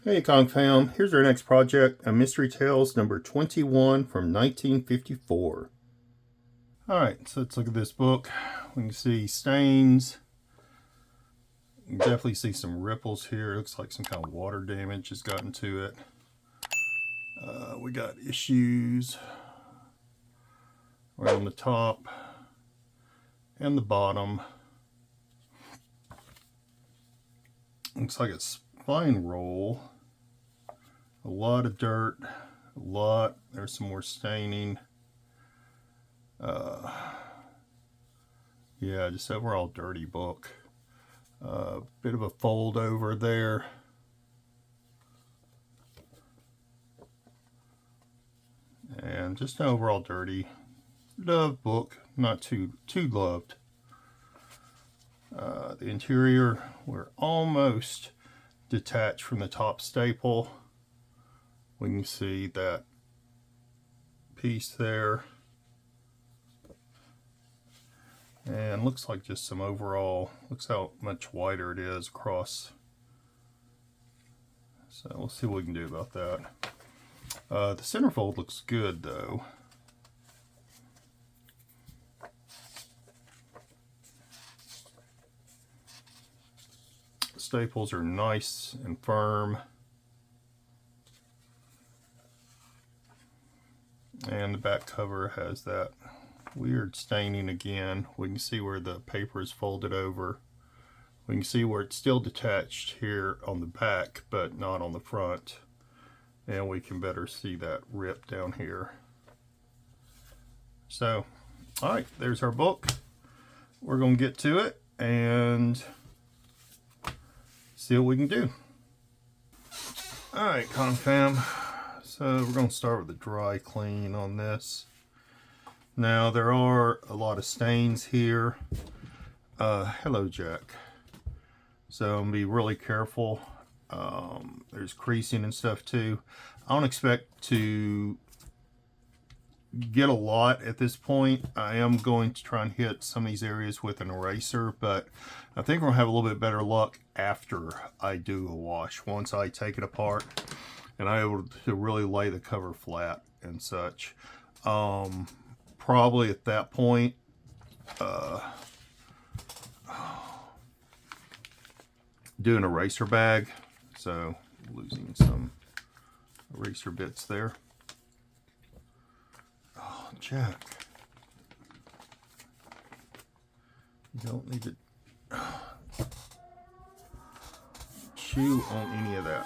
Hey Kong fam, here's our next project, A Mystery Tales number 21 from 1954. Alright, so let's look at this book. We can see stains. You can definitely see some ripples here. It looks like some kind of water damage has gotten to it. We got issues around the top and the bottom. Looks like a spine roll. A lot of dirt, there's some more staining. Yeah, just overall dirty book. Bit of a fold over there. And just an overall dirty loved book, not too loved. The interior, we're almost detached from the top staple. We can see that piece there. And looks like just some overall, looks how much wider it is across. So we'll see what we can do about that. The centerfold looks good though. Staples are nice and firm. And the back cover has that weird staining again. We can see where the paper is folded over. We can see where it's still detached here on the back, but not on the front. And we can better see that rip down here. So, alright, there's our book. We're going to get to it and see what we can do. Alright, Confam. So we're going to start with a dry clean on this. Now there are a lot of stains here. Hello Jack. So I'm going to be really careful. There's creasing and stuff too. I don't expect to get a lot at this point. I am going to try and hit some of these areas with an eraser, but I think we're going to have a little bit better luck after I do a wash. Once I take it apart and I'm able to really lay the cover flat and such. Probably at that point, do an eraser bag. So losing some eraser bits there. Oh, Jack. You don't need to chew on any of that.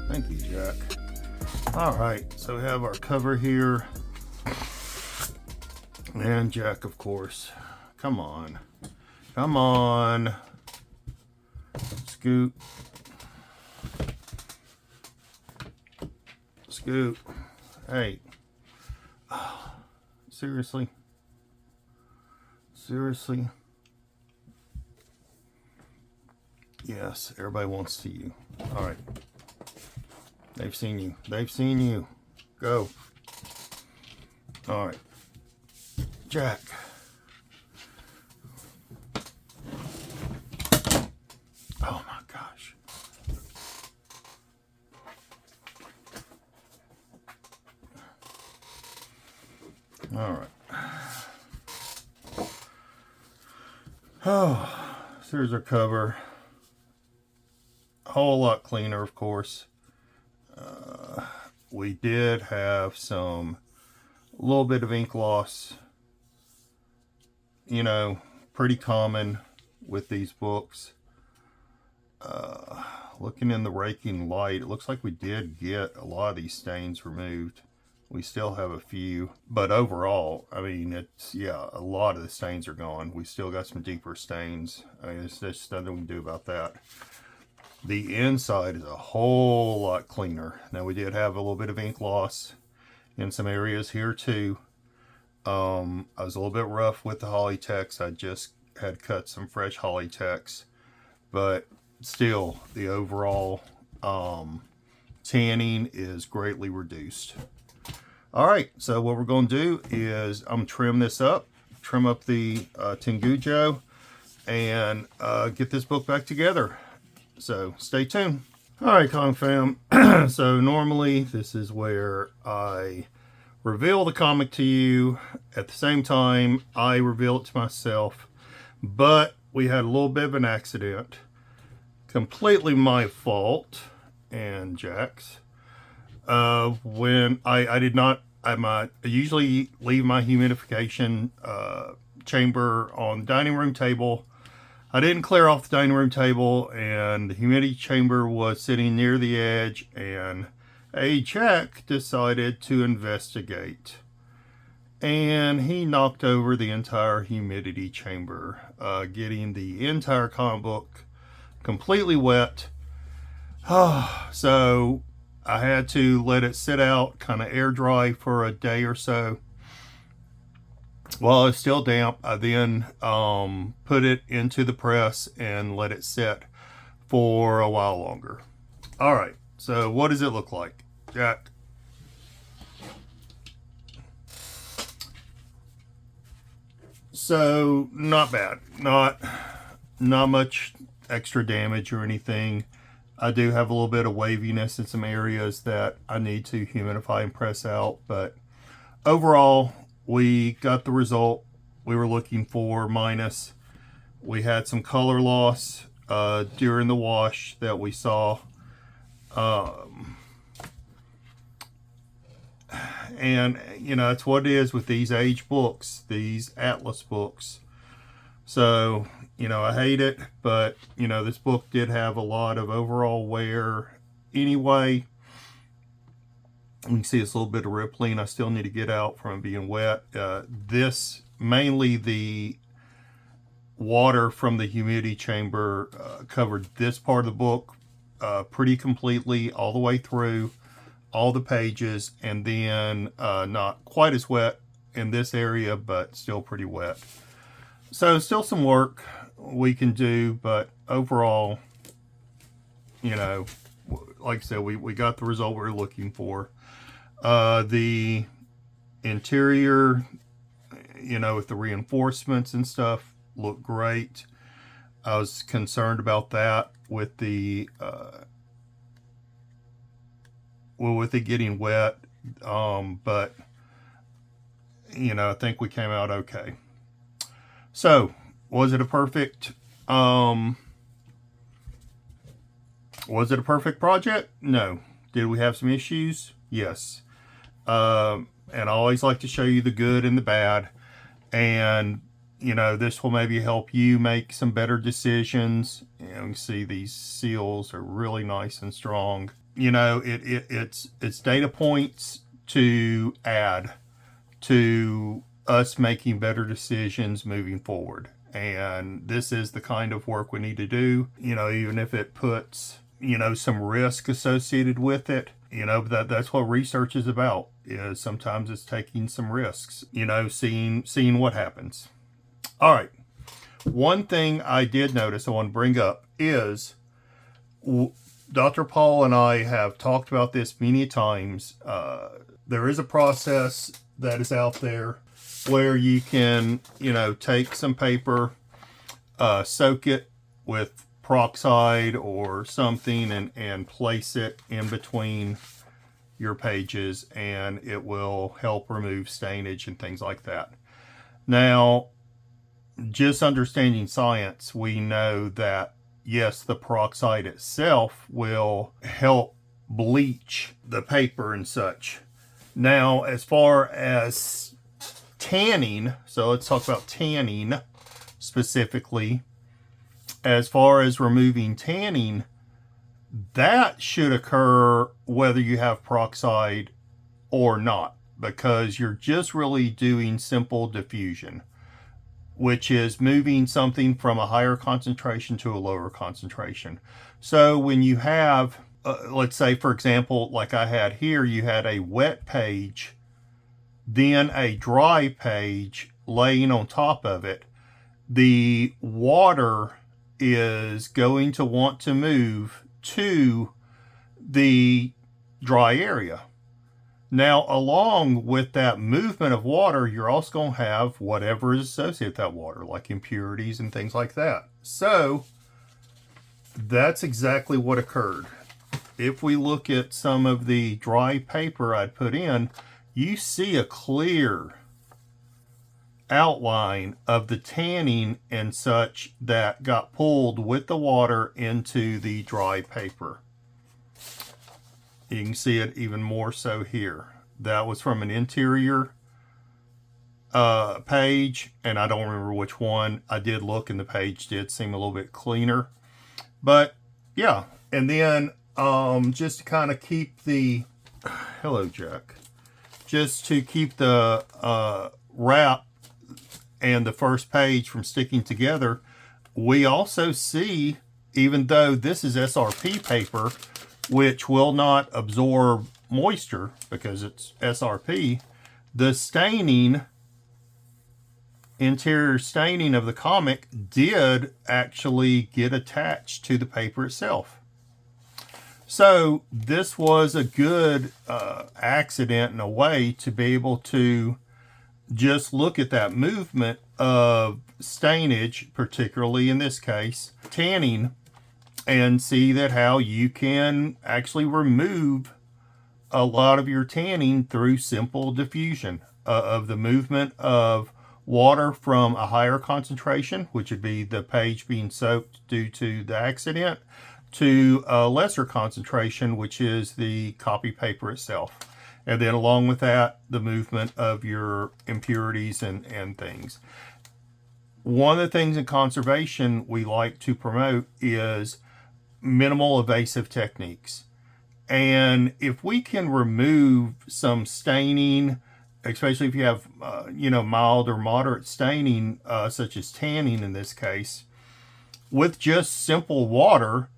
Thank you, Jack. All right, so we have our cover here. And Jack, of course. Come on. Come on. Scoot. Scoot. Hey. Seriously? Seriously? Yes, everybody wants to see you. All right. They've seen you. They've seen you. Go. All right. Jack. Oh my gosh. All right. Oh, so here's our cover. A whole lot cleaner, of course. We did have a little bit of ink loss. You know, pretty common with these books. Looking in the raking light, it looks like we did get a lot of these stains removed. We still have a few, but overall, I mean, a lot of the stains are gone. We still got some deeper stains. I mean, there's just nothing we can do about that. The inside is a whole lot cleaner. Now, we did have a little bit of ink loss in some areas here too. I was a little bit rough with the Hollytex. I just had cut some fresh Hollytex, but still the overall tanning is greatly reduced. All right, so what we're going to do is I'm trim this up, trim up the Tengujo, and get this book back together. So stay tuned. All right, Kong fam. So normally this is where I reveal the comic to you. At the same time, I reveal it to myself. But we had a little bit of an accident. Completely my fault and Jack's. When I did not, I usually leave my humidification chamber on the dining room table. I didn't clear off the dining room table, and the humidity chamber was sitting near the edge, and Jack decided to investigate. And he knocked over the entire humidity chamber, getting the entire comic book completely wet. So I had to let it sit out, kind of air dry for a day or so. While it's still damp, I then put it into the press and let it sit for a while longer. All right, so what does it look like, Jack? So not bad, not much extra damage or anything. I do have a little bit of waviness in some areas that I need to humidify and press out, but overall, we got the result we were looking for, minus we had some color loss during the wash that we saw. And, you know, that's what it is with these age books, these Atlas books. So You know, I hate it, but, you know, this book did have a lot of overall wear anyway. You can see it's a little bit of rippling I still need to get out from being wet. This, mainly the water from the humidity chamber, covered this part of the book pretty completely all the way through all the pages, and then not quite as wet in this area, but still pretty wet. So still some work we can do, but overall, you know, like I said, we got the result we were looking for. The interior, you know, with the reinforcements and stuff, look great. I was concerned about that with the with it getting wet, but you know, I think we came out okay. So, was it a perfect project? No. Did we have some issues? Yes. And I always like to show you the good and the bad, and you know, this will maybe help you make some better decisions. You know, you see these seals are really nice and strong. You know, it's data points to add to us making better decisions moving forward. And this is the kind of work we need to do, you know, even if it puts, you know, some risk associated with it. You know, that's what research is about, is sometimes it's taking some risks, you know, seeing what happens. All right. One thing I did notice I want to bring up is Dr. Paul and I have talked about this many times. There is a process that is out there where you can, you know, take some paper, soak it with peroxide or something, and place it in between your pages, and it will help remove stainage and things like that. Now, just understanding science, we know that yes, the peroxide itself will help bleach the paper and such. Now, as far as tanning, so let's talk about tanning specifically. As far as removing tanning, that should occur whether you have peroxide or not, because you're just really doing simple diffusion, which is moving something from a higher concentration to a lower concentration. So when you have, let's say, for example, like I had here, you had a wet page, then a dry page laying on top of it, the water is going to want to move to the dry area. Now, along with that movement of water, you're also going to have whatever is associated with that water, like impurities and things like that. So, that's exactly what occurred. If we look at some of the dry paper I'd put in, you see a clear outline of the tanning and such that got pulled with the water into the dry paper. You can see it even more so here. That was from an interior page, and I don't remember which one. I did look, and the page did seem a little bit cleaner. But yeah, and then just to kind of keep the hello Jack, just to keep the wrap and the first page from sticking together, we also see, even though this is SRP paper, which will not absorb moisture because it's SRP, the staining, interior staining of the comic did actually get attached to the paper itself. So this was a good accident in a way to be able to just look at that movement of stainage, particularly in this case, tanning, and see that how you can actually remove a lot of your tanning through simple diffusion of the movement of water from a higher concentration, which would be the page being soaked due to the accident, to a lesser concentration, which is the copy paper itself. And then along with that, the movement of your impurities and things. one of the things in conservation we like to promote is minimal invasive techniques. And if we can remove some staining, especially if you have, mild or moderate staining, such as tanning in this case, with just simple water,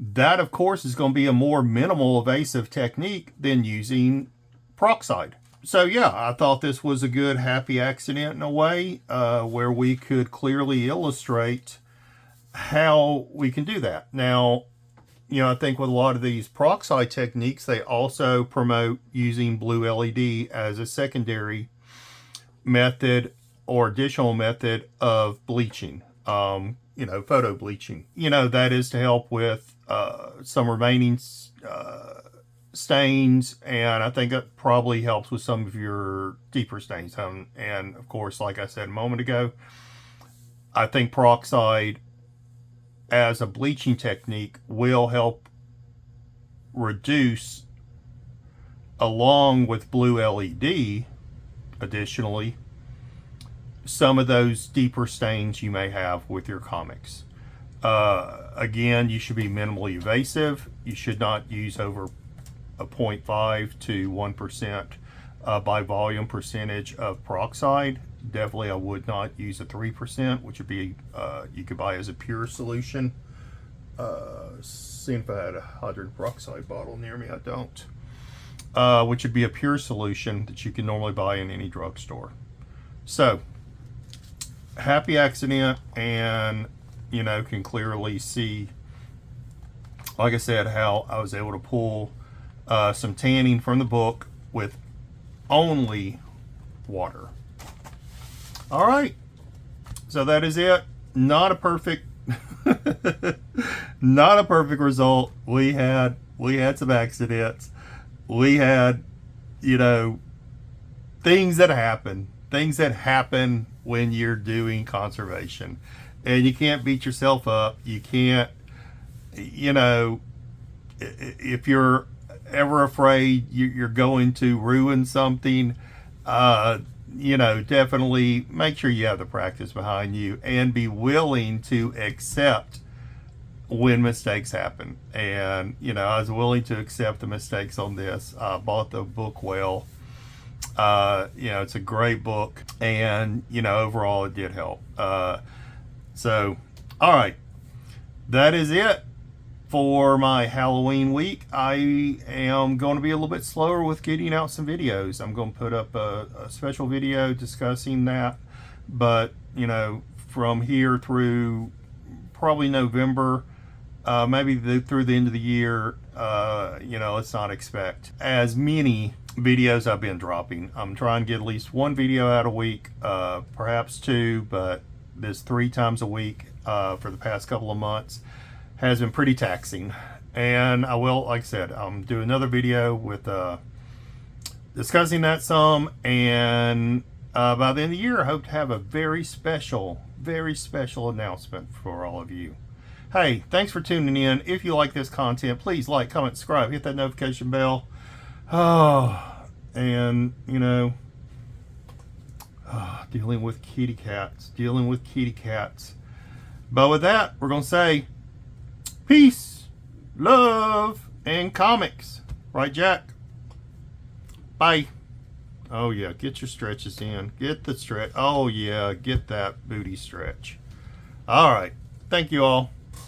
that of course is going to be a more minimal invasive technique than using peroxide. So yeah, I thought this was a good happy accident in a way, where we could clearly illustrate how we can do that. Now, I think with a lot of these peroxide techniques, they also promote using blue LED as a secondary method or additional method of bleaching, photo bleaching. That is to help with some remaining stains, and I think it probably helps with some of your deeper stains. And of course, like I said a moment ago, I think peroxide as a bleaching technique will help reduce, along with blue LED, additionally, some of those deeper stains you may have with your comics. Again, you should be minimally invasive. You should not use over a 0.5 to 1% by volume percentage of peroxide. Definitely I would not use a 3%, which would be you could buy as a pure solution. Seeing if I had a hydrogen peroxide bottle near me. I don't. Which would be a pure solution that you can normally buy in any drugstore. So happy accident, and can clearly see, like I said, how I was able to pull some tanning from the book with only water. All right, so that is it. Not a perfect not a perfect result. We had some accidents. We had things that happen when you're doing conservation, and you can't beat yourself up. You can't, if you're ever afraid you're going to ruin something, definitely make sure you have the practice behind you and be willing to accept when mistakes happen. And, I was willing to accept the mistakes on this. I bought the book well. It's a great book, and, overall it did help. So, all right, that is it for my Halloween week. I am going to be a little bit slower with getting out some videos. I'm going to put up a special video discussing that, but from here through probably November, maybe through the end of the year, let's not expect as many videos I've been dropping. I'm trying to get at least one video out a week, perhaps two, but this 3 times a week for the past couple of months has been pretty taxing. And I will, like I said, do another video with discussing that some, and by the end of the year I hope to have a very special announcement for all of you. Hey, thanks for tuning in. If you like this content, please like, comment, subscribe, hit that notification bell. And dealing with kitty cats. But with that, we're gonna say peace, love, and comics. Right, Jack? Bye. Oh yeah, get your stretches in. Get the stretch. Oh yeah, get that booty stretch. All right. Thank you all.